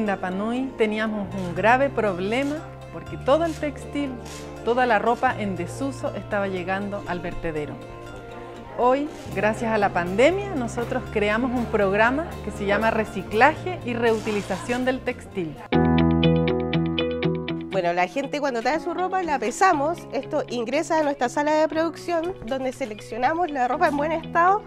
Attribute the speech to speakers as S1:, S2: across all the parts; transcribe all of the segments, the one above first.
S1: Rapa Nui teníamos un grave problema porque todo el textil, toda la ropa en desuso estaba llegando al vertedero. Hoy, gracias a la pandemia, nosotros creamos un programa que se llama Reciclaje y Reutilización del Textil.
S2: Bueno, la gente cuando trae su ropa la pesamos, esto ingresa a nuestra sala de producción donde seleccionamos la ropa en buen estado,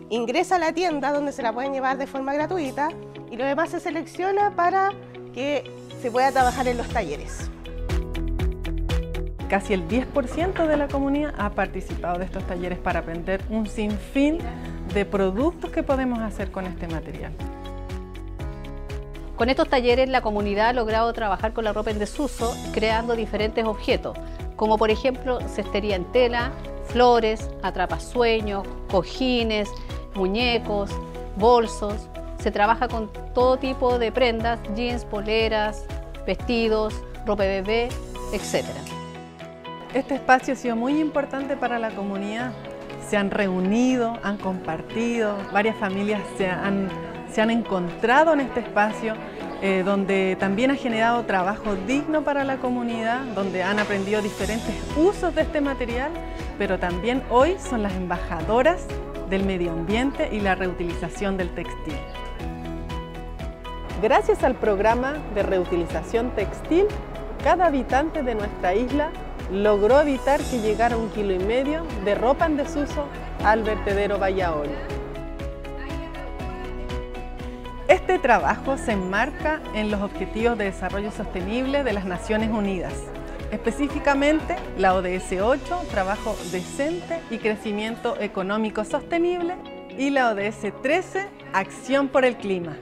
S2: ingresa a la tienda donde se la pueden llevar de forma gratuita y lo demás se selecciona para que se pueda trabajar en los talleres.
S1: Casi el 10% de la comunidad ha participado de estos talleres para aprender un sinfín de productos que podemos hacer con este material.
S3: Con estos talleres la comunidad ha logrado trabajar con la ropa en desuso creando diferentes objetos, como por ejemplo cestería en tela, flores, atrapasueños, cojines, muñecos, bolsos. Se trabaja con todo tipo de prendas, jeans, poleras, vestidos, ropa de bebé, etc.
S1: Este espacio ha sido muy importante para la comunidad. Se han reunido, han compartido, varias familias se han encontrado en este espacio, donde también ha generado trabajo digno para la comunidad, donde han aprendido diferentes usos de este material, pero también hoy son las embajadoras del medio ambiente y la reutilización del textil. Gracias al programa de reutilización textil, cada habitante de nuestra isla logró evitar que llegara 1,5 kilos de ropa en desuso al vertedero Vallaol. Este trabajo se enmarca en los Objetivos de Desarrollo Sostenible de las Naciones Unidas, específicamente la ODS 8, Trabajo Decente y Crecimiento Económico Sostenible, y la ODS 13, Acción por el Clima.